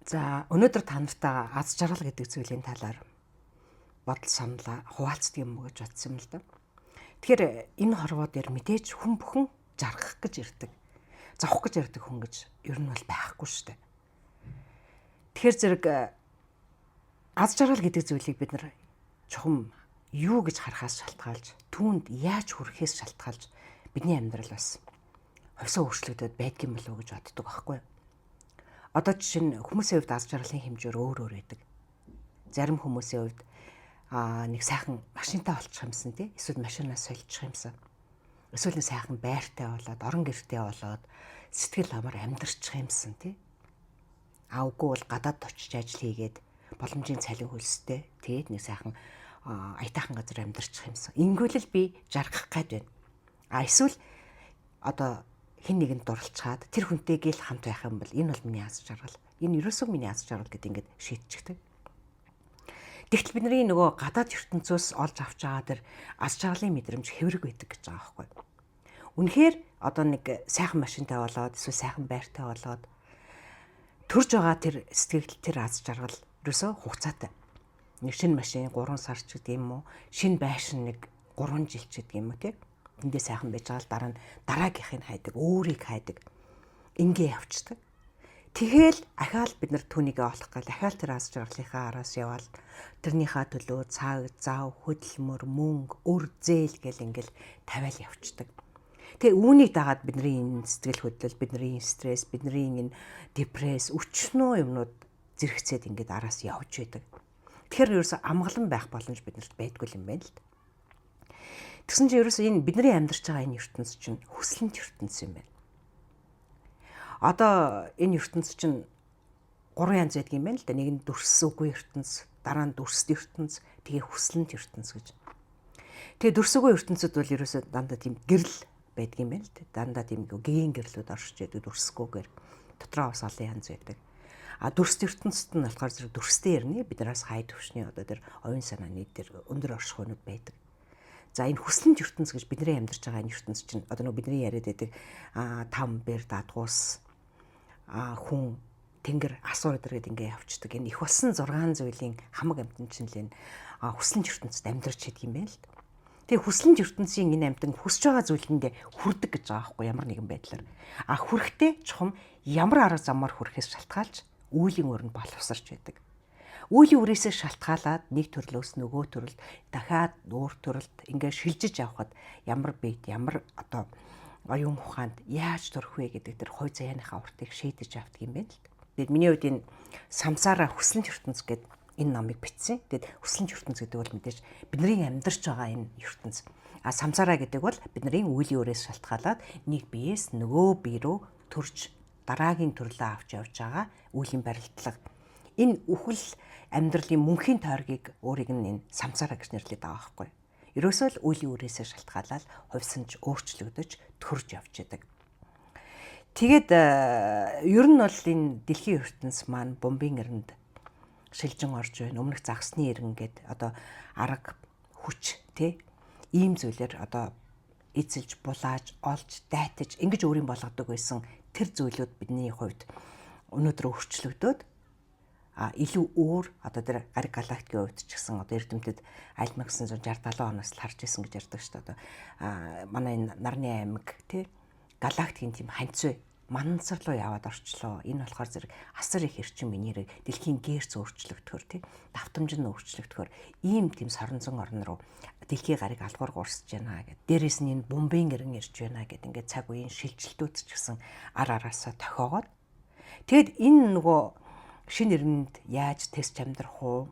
За өнөөдөр та нартай аз жаргал гэдэг зүйлийн талаар бодол саналаа хуваалцдаг юм уу гэж бодсон юм л да. Тэгэхээр энэ хорвоо дээр мэдээж хүн бүхэн жаргах гэж ирдэг. Зовх гэж ирдэг хүн гэж ер нь бол байхгүй шүү дээ. Тэгэхээр зэрэг аз жаргал гэдэг зүйлийг бид нар чухам юу гэж харахаас шалтгаалж, түүнд яаж хүрэхээс шалтгаалж бидний амьдрал бас хувьсаа өөрчлөгдөд байдгийм болов уу гэж боддог байхгүй юу? Одоо жишээ нь хүмүүсийн хувьд аз жаргалын хэмжээр өөр байдаг. Зарим хүмүүсийн хувьд нэг сайхан машинтай болчих юмсан тий. Эсвэл машинаас солих юмсан. Эсвэл нэг сайхан байртай болоод, орон гэртэй болоод сэтгэл амар амьдарчих юмсан тий. Үгүй бол гадаад очиж ажил хийгээд боломжийн цалин хөлстэй тэгээд нэг сайхан аятайхан газар амьдарчих юмсан. Ингэвэл л би жаргах гээд байна. Эсвэл одоо хин нэгэнд дурлцаад тэр хүнтэйгээ л хамт байх юм бол энэ бол миний аз жаргал. Энэ ерөөсөө миний аз жаргал гэдэг ингээд шийдчихдэг. Тэгтэл бидний нөгөө гадаад ертөнцөөс олж авч байгаа тэр аз жаргалын мэдрэмж хэврэг байдаг гэж байгаа байхгүй. Үнэхээр одоо нэг сайхан машинтай болоод эсвэл сайхан байртай болоод төрж байгаа тэр сэтгэл тэр аз жаргал ерөөсөө хугацаатай. Нэг шинэ машин 3 сар ч гэдэг юм уу, шинэ байшин нэг 3 жил ч гэдэг юм уу тий. Тэндээ сайхан байж байгаа л дараа нь дараагийнхыг хайдаг, өөрийг хайдаг. Ингээ явцдаг. Тэгэл ахаал бид нар түүнийг олох гал ахаал тэр аз жаргалынхаа араас яваал тэрнийхээ төлөө цаг, зав, хөдөлмөр, мөнгө, өр зээл гэл ингээл тавиал явцдаг. Тэгээ үүнийг дагаад бидний энэ сэтгэл хөдлөл, бидний стресс, бидний энэ депресс, өчнөө юмнууд зэрэгцээд ингээд араас явж байдаг. Тэгэхээр ерөөсө амгалан байх боломж биднэрт байдгүй юм байна л да. Тэгсэн чинь ерөөсөө энэ бидний амьдарч байгаа энэ ертөнц чинь хүслэнт ертөнц юм байна. Одоо энэ ертөнц чинь 3 янз байдаг юм байна л да. Нэг нь дүрс үгүй ертөнц, дараа нь дүрс ертөнц, тэгээ хүслэнт ертөнц гэж. Тэгээ дүрс үгүй ертөнцид бол ерөөсөө дандаа тийм гэрэл байдаг юм байна л да. Дандаа тийм гэгийн гэрлүүд оршиж байдаг дүрсгүйгээр. Дотроо бас олон янз байдаг. Дүрс ертөнцид нь болохоор зэрэг дүрстэй ярина. Биднээс хай төвшний одоо тэр оюун санааны тэр өндөр оршихуйнууд байдаг. За энэ хүслэнт ертөнц гэж бидний амьдарч байгаа энэ ертөнц чинь одоо нөгөө бидний яриад байдаг там бэр дадгуус хүн тэнгэр асуур дэргэд ингээ явцдаг. Энэ их болсон 6 зүйлийн хамаг амьтан чинь л энэ хүслэнт ертөнцид амьдарч байдаг юм байна л. Тэгээ хүслэнт ертөнцийн энэ амьтан хүсэж байгаа зүйлэндээ хүрдэг гэж байгаа байхгүй ямар нэгэн байдлаар. Хүрэхдээ чухам ямар арга замаар хүрэхээс шалтгаалж үүлийн өрөнд боловсарч байдаг. Үүлийн үрээсээ шалтгаалаад нэг төрлөөс нөгөө төрөлд дахиад өөр төрөлд ингээд шилжиж явхад ямар бийт ямар одоо оюун ухаанд яаж төрөх вэ гэдэг тэр хой заяаныхаа уртыг шийдэж авдаг юм байна л. Тэгэд миний хувьд энэ самсаараа хүслэнт ертөнц гэдэг энэ номыг бичсэн. Тэгэд хүслэнт ертөнц гэдэг бол мэдээж бидний амьдарч байгаа энэ ертөнц. Самсаараа гэдэг бол бидний үүлийн үрээс шалтгаалаад нэг биеэс нөгөө бие рүү төрж дараагийн төрлөө авч явж байгаа үүлийн барилтлага. Энэ үхэл амьдралын мөнхийн тойргийг өөрийг нь энэ самсаараа гэж нэрлэдэг байгаа байхгүй. Ерөөсөө л үеийн үрээсээ шалтгаалаад хувьсанж өөрчлөгдөж төрж явж байдаг. Тэгээд ер нь бол энэ дэлхийн ертөнц маань бомбын эрэнд шилжин орж байна. Өмнөх загсны эренгээд одоо арга хүч тий ийм зүйлээр одоо эзэлж булааж олж дайтаж ингэж өөрийн болгодог байсан тэр зүйлүүд бидний хувьд өнөөдөр өөрчлөгдөөд илүү өөр одоо тэр гариг галактикийн хувьд ч гэсэн одоо эрдэмтэд 1960-70 оноос л харж исэн гэж ярьдаг шүү дээ. Манай энэ нарны аймаг тий галактикийн тийм ханцвэ мансар руу яваад орчлоо. Энэ болохоор зэрэг асар их эрчим энерги дэлхийн гээрц өөрчлөгдөхөр тий давтамж нь өөрчлөгдөхөр ийм тийм соронзон орн руу дэлхийн гариг алгуур гурсж байна гэдэг. Дээрээс нь энэ бомбын гэрэн ирж байна гэдэг ингээд цаг үеийн шилжилтүүд ч гэсэн ар араасаа тохиогоод тэгэд энэ нөгөө шинэ эрэнд яаж тест амьдрах уу?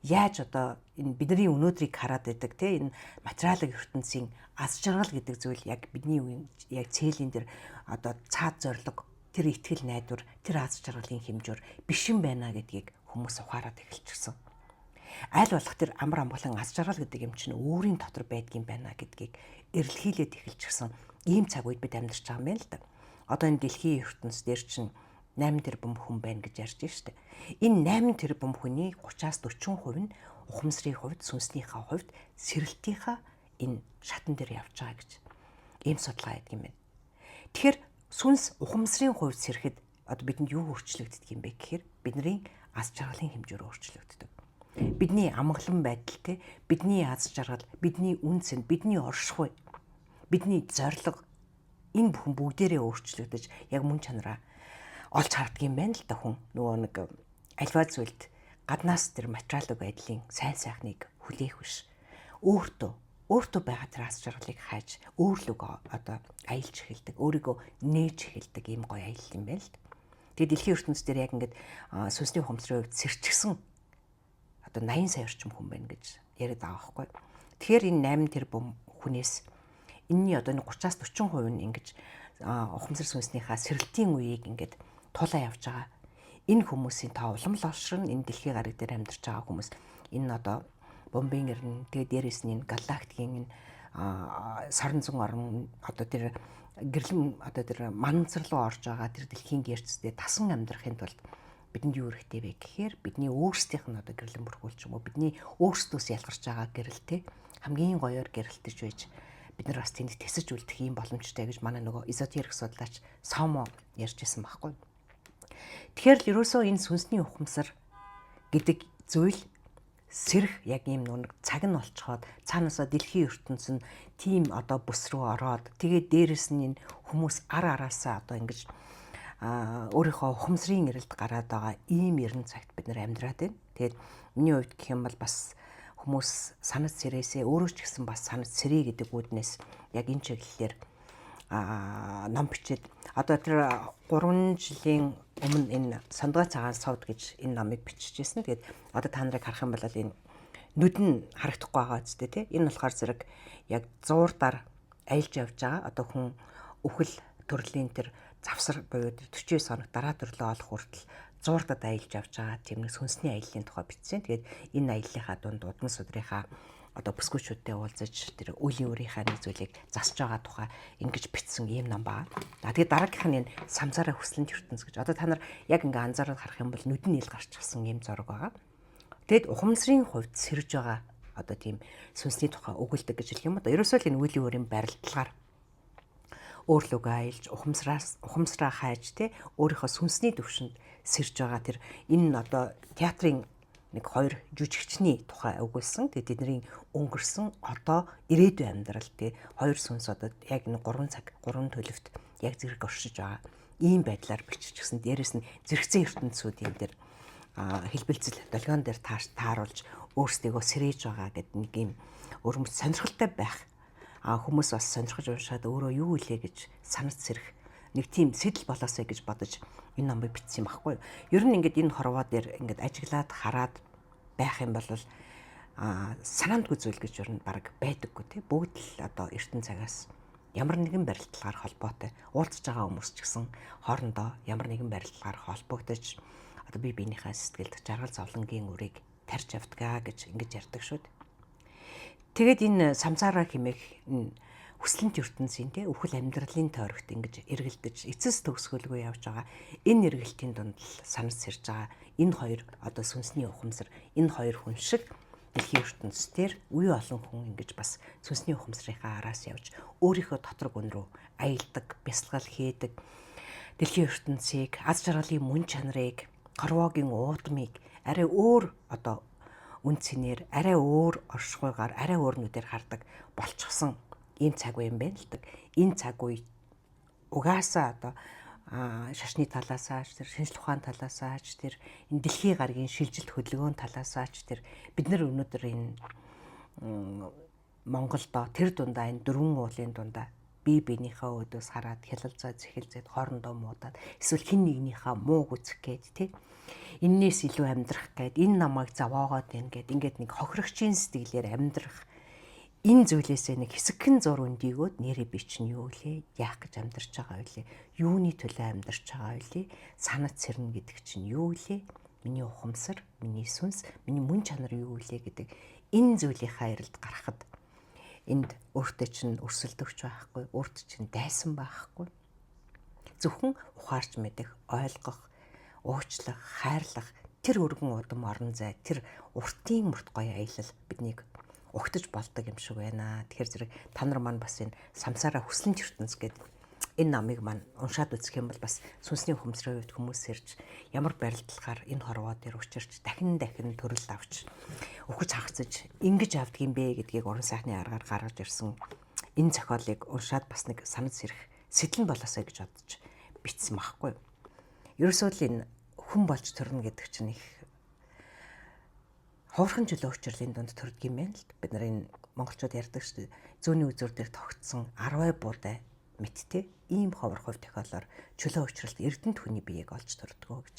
Яаж одоо энэ бидний өнөөдрийг хараад байдаг те энэ материалын ертөнцийн аз жаргал гэдэг зүйл яг бидний яг цээлийн дээр одоо цаад зориг тэр ихтгэл найдвар тэр аз жаргалын хэмжээр биш юм байна гэдгийг хүмүүс ухаарад эхэлчихсэн. Аль болох тэр амар амгалан аз жаргал гэдэг юм чинь өөрийн дотор байдгийм байна гэдгийг эрэлхийлээд эхэлчихсэн. Ийм цаг үед бид амьдарч байгаа юм байна л да. Одоо энэ дэлхийн ертөнц дээр чинь 8 тэрбум хүн байна гэж ярьж штэ. Энэ 8 тэрбум хүний 30-аас 40% нь ухамсарын хувьд, сүнснийхээ хувьд сэрэлтийнхаа энэ шатан дээр явж байгаа гэж ийм судалгаа хийдэг юм байна. Тэгэхээр сүнс ухамсарын хувьд сэрэхэд одоо бидэнд юу өөрчлөгддөг юм бэ гэхээр бидний аз жаргалын хэмжээр өөрчлөгддөг. Бидний амгалан байдал те, бидний аз жаргал, бидний үнцэн, бидний оршихуй, бидний зорилго энэ бүхэн бүгдээрээ өөрчлөгдөж яг мөн чанараа олж харддаг юм байна л да хүн. Нөгөө нэг альва зүйлд гаднаас тэр материалын байдлын сайн сайхныг хүлээх биш. Өөртөө байгаа тэр аз жаргалыг хайж өөрлөгөө одоо аялж эхэлдэг, өөрийгөө нээж эхэлдэг ийм гоё аялал юм байна л. Тэгээд дэлхийн ертөнцийн дээр яг ингээд сүнсний ухамсарын хувьд сэрчгсэн одоо 80 сая орчим хүн байна гэж яриад байгаа байхгүй. Тэгэхээр энэ 8 тэрбум хүнээс энэний одоо 30-аас 40% нь ингэж ухамсар сүнснийхаа сэрэлтийн үеийг ингээд тулаа явж байгаа. Энэ хүмүүсийн тоо улам л олшрон энэ дэлхийн гариг дээр амьдарч байгаа хүмүүс энэ одоо бомбын ирнэ тэгээд дээрээс нь энэ галактикийн энэ сарн зүүн орн одоо тэр гэрлэн одоо тэр манцар руу орж байгаа тэр дэлхийн гэрцтэй тасан амьдрахын тулд бидэнд юу хэрэгтэй вэ гэхээр бидний өөрсдийнх нь одоо гэрлэн бүрхүүлч юм уу бидний өөрсдөөс ялгарч байгаа гэрэлтэй хамгийн гоёор гэрэлтэж байж бид нар бас тэнд тэсэж үлдэх юм боломжтой гэж манай нөгөө эзотерик судлаач Сомо ярьж ирсэн байхгүй. Тэгэхээр л ерөөсөө энэ сүнсний ухамсар гэдэг зүйл сэрх яг ийм нэг цаг нь олцоход цаанаасаа дэлхийн ертөнцийн тийм одоо бүс рүү ороод тэгээд дээрэс нь энэ хүмүүс араасаа одоо ингэж өөрийнхөө ухамсарын эрэлд гараад байгаа ийм эрен цагт бид нар амьдраад байна. Тэгээд миний хувьд гэх юм бол бас хүмүүс санаж сэрээсээ өөрөө ч гэсэн бас санаж сэрээ гэдэг үүднээс яг энэ чиглэлээр ном бичээд одоо тэр 3 жилийн өмнө энэ Сандгаа цагаан сувд гэж энэ номыг биччихсэн. Тэгээд одоо та нарыг харах юм бол энэ нүд нь харагдахгүй байгаа үстэй тий. Энэ болохоор зэрэг яг зуурдаар аялж явж байгаа. Одоо хүн өвхөл төрлийн тэр завсар буюу 49 хоног дараа төрлөө олох хүртэл зуурдад аялж явж байгаа. Тийм нэг сүнсний аяллаа тухай бичсэн. Тэгээд энэ аяллахаа дунд удман судрынхаа одоо бүсгүйчүүдтэй уулзаж тэр үеийн өөрийнхөө нэг зүйлийг засч байгаа тухай ингэж бичсэн ийм ном баа. Тэгээд дараагийнх нь энэ самсаараа хүслэн ертөнц гэж. Одоо та нар яг ингээ анзаараад харах юм бол нүдэн ил гарчихсан ийм зураг байгаа. Тэгэд ухамсарын хувьд сэрж байгаа одоо тийм сүнсний тухай өгүүлдэг гэж хэлэх юм. Одоо ерөөсөө л энэ үеийн өөрийн барилдлагаар өөрлөгөө аялж ухамсараа хайж те өөрийнхөө сүнсний төвшөнд сэрж байгаа тэр энэ одоо театрын нэг 2 жүжигчний тухай өгүүлсэн. Тэгээд тэдний өнгөрсөн одоо ирээдүйн амьдрал тий 2 сүнс одоо яг нэг 3 цаг 3 төлөвт яг зэрэг оршиж байгаа. Ийм байдлаар биччихсэн. Дээрээс нь зэрэгцэн ертөнцүүд юм дээр хэлбэлцэл долгион дээр тааруулж өөрсдийгөө сэрэж байгаа гэдэг нэг юм өрөмж сонирхолтой байх. Хүмүүс бас сонирхож уншаад өөрөө юу илээ гэж санаж сэрэх нэг тийм сэтэл болоосэй гэж бодож энэ номыг бичсэн юм баггүй. Ер нь ингээд энэ хорвоо дээр ингээд ажиглаад хараад байх юм бол санаандгүй зүйл гэж ер нь баг байдаггүй тий. Бүгд л одоо эртэн цагаас ямар нэгэн барилдлагаар холбоотой уулзж байгаа хүмүүс ч гэсэн хоорондоо ямар нэгэн барилдлагаар холбогдож одоо бие биенийхээ сэтгэлд жаргал зовлонгийн үрийг тарьж явдгаа гэж ингэж ярьдаг шүү дээ. Тэгээд энэ самсараа хэмээх хүслэнт ертөнцийн тий өвхөл амьдралын тойрогт ингэж эргэлдэж эцэс төгсгөлгүй явж байгаа энэ эргэлтийн дунд л санаж сэрж байгаа энэ хоёр одоо сүнсний ухамсар энэ хоёр хүн шиг дэлхийн ертөнцийн үе олон хүн ингэж бас сүнсний ухамсарынхаа араас явж өөрийнхөө доторх үн рүү аялдаг, бясалгал хийдэг дэлхийн ертөнцийг аз жаргалын мөн чанарыг хорвоогийн уудмыг арай өөр одоо үн цэнээр арай өөр оршихуйгаар арай өөр нүдээр хардаг болчихсон ийм цаг үе юм байна л дэг. Энэ цаг үе угаасаа одоо шашны талаасаа ч тэр шинжлэх ухааны талаасаа ч тэр энэ дэлхийн гарагийн шилжилт хөдөлгөөний талаасаа ч тэр бид нар өнөөдөр энэ Монголдо тэр дундаа энэ 4 уулын дундаа бие биенийхээ өдөөс хараад хялалцаа зэхэлзээд хоорондоо муудаад эсвэл хин нэгнийхээ мууг үзэх гээд тий эннээс илүү амьдрах гээд энэ намайг заваагаад байна гээд ингээд нэг хохирогчийн сэтгэлээр амьдрах энэ зүйлээсээ нэг хэсэгхэн зур өндийгөөд нэрээ би чинь юу лээ яах гэж амьдарч байгаа вэ юуны төлөө амьдарч байгаа вэ санаад сэрнэ гэдэг чинь юу лээ миний ухамсар миний сүнс миний мөн чанар юу лээ гэдэг энэ зүйлийнхаа эрэлд гарахад энд өөртөө чинь өрсөлдөгч байхгүй өөртөө чинь дайсан байхгүй зөвхөн ухаарч мэдэх ойлгох уучлах хайрлах тэр өргөн удам орон зай тэр уртын мөрт гоё аялал биднийг угтаж болдог юм шиг байна. Тэгэхээр зэрэг та нар маань бас энэ самсараа хүслэн ертөнц гэдэг энэ намыг маань уншаад үзэх юм бол бас сүнсний ухамсарын үед хүмүүс ирж ямар барилдалгаар энэ хорвоо дээр учирч дахин төрөл авч өхөж хагцаж ингэж авдаг юм бэ гэдгийг уран сайхны аргаар гаргаж ирсэн энэ зохиолыг уншаад бас нэг санаж сэрэх сэтэл нь болоосой гэж бодож бичсэн байхгүй. Ерөөсөө л энэ хүн болж төрнө гэдэг чинь их ховорхон чөлөө учрлын дунд төрдөг юм байна л. Бид нар энэ монголчууд ярьдаг шүү дээ. Зүүнний үзүүр дээр тогтсон 10 буудай мэдтэй ийм ховор хувь тохиолоор чөлөө учралт эрдэнэт хүний биеийг олж төрдөг гэж.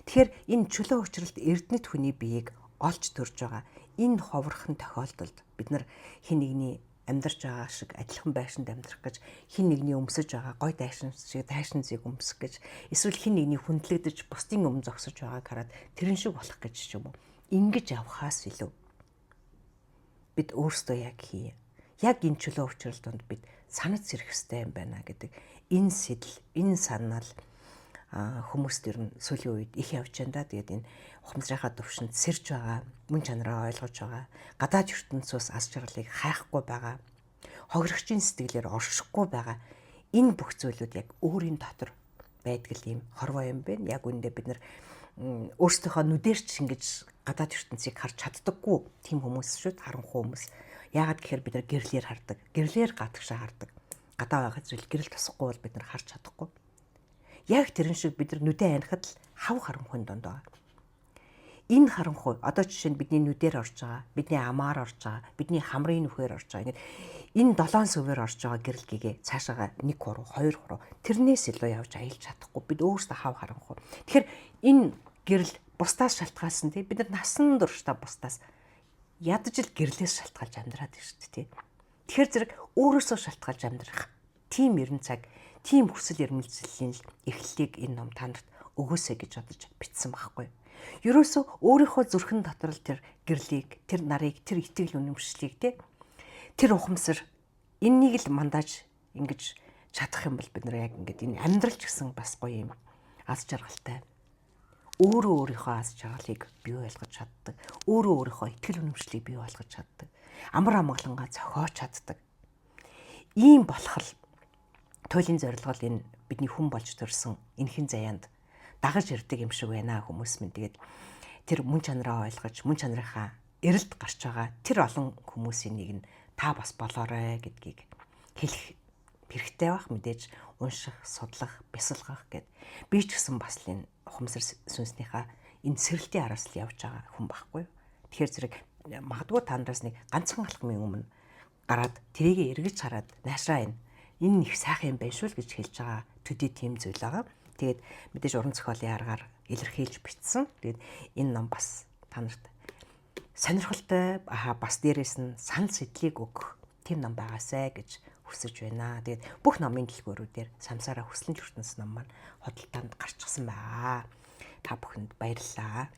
Тэгэхээр энэ чөлөө учралт эрдэнэт хүний биеийг олж төрж байгаа энэ ховорхон тохиолдолд бид нар хин нэгний амьдарч байгаа шиг адилхан байшинд амьдрах гэж, хин нэгний өмсөж байгаа гой дайшин шиг дайшин зэг өмсөх гэж, эсвэл хин нэгний хүндлэгдэж бусдын өмнө зогсож байгааг хараад тэрэн шиг болох гэж ч юм уу. Ингэж явхаас илүү бид өөрсдөө яг хий. Яг энэ чөлөө учралтанд бид санаж сэрэх хэрэгтэй юм байна гэдэг энэ сэтэл, энэ санаал хүмүүст ер нь сүүлийн үед их явж байна да. Тэгээд энэ ухамсарынхаа төвшөнд сэрж байгаа, мөн чанараа ойлгож байгаа, гадаад ертөнцөөс аз жаргалыг хайхгүй байгаа, хогрогчийн сэтгэлээр оршихгүй байгаа энэ бүх зүйлүүд яг өөрийн дотор байдаг юм хорвоо юм байна. Яг үүндээ бид нар өөрсдийнхөө нүдээр ч ингэж гадаад ертөнцийг харж чаддаггүй тийм хүмүүс шүү, харанхуй хүмүүс. Яагаад гэхээр бид нар гэрлээр хардаг. Гэрлээр гадагшаа хардаг. Гадаа байгаа зүйл гэрэл тосохгүй бол бид нар харж чадахгүй. Яг тэрэн шиг бид нар нүдээ анихад л хав харанхуйн донд байгаа. Энэ харанхуй одоо жишээ нь бидний нүдээр орж байгаа, бидний амаар орж байгаа, бидний хамрын нүхээр орж байгаа. Энэ 7 сүвээр орж байгаа гэрэл гэгээ цаашаага 1 хуруу, 2 хуруу тэрнээс илүү явж аялж чадахгүй. Бид өөрсдөө хав харанхуй. Тэгэхээр энэ гэрэл бусдаас шалтгаалсан тий. Бид нар насан туршдаа бусдаас ядаж л гэрлээс шалтгаалж амьдраад байна шүү дээ тий. Тэгэхээр зэрэг өөрөөсөө шалтгаалж амьдрах тийм ерөн цаг, тийм хүсэл эрмэлзлийн эхлэлийг энэ ном танд өгөөсэй гэж бодож бичсэн байхгүй. Ерөөсөө өөрийнхөө зүрхэн дотор л тэр гэрлийг, тэр нарыг, тэр итгэл үнэмшлийг тий. Тэр ухамсар энэнийг л мандаж ингэж чадах юм бол бид нар яг ингэж энэ амьдралч гэсэн бас гоё юм аз жаргалтай. Өөрөө өөрийнхөө аз жаргалыг бий болгож чаддаг. Өөрөө өөрийнхөө итгэл үнэмшлийг бий болгож чаддаг. Амар амгалангаа зохиож чаддаг. Ийм болох л туйлын зорилгол энэ бидний хүн болж төрсэн энэхин заяанд дагаж ирдэг юм шиг байна хүмүүс минь. Тэгээд тэр мөн чанараа ойлгож, мөн чанарынхаа эрэлд гарч байгаа тэр олон хүмүүсийн нэг нь та бас болоорой гэдгийг хэлэх хэрэгтэй байх. Мэдээж унших, судлах, бясалгах гэд би ч гэсэн бас л энэ ухамсар сүнснийхаа энэ сэрэлтийн араас л явж байгаа хүн байхгүй. Тэгэхээр зэрэг магадгүй танаас нэг ганцхан алхмын өмнө гараад тэрийг эргэж хараад наашраа энэ их сайхан юм байна шүү л гэж хэлж байгаа төдий тийм зүйл байгаа. Тэгээд мэдээж уран зохиолын аргаар илэрхийлж бичсэн. Тэгээд энэ ном бас та нарт сонирхолтой бас дээрээс нь санал сэтлийг өгөх тийм ном байгаасай гэж хүсэж байна. Тэгээд бүх номын дэлгүүрүүдээр самсаараа хүслэн ертөнц ном маань худалдаанд гарчихсан байгаа. Та бүхэнд баярлалаа.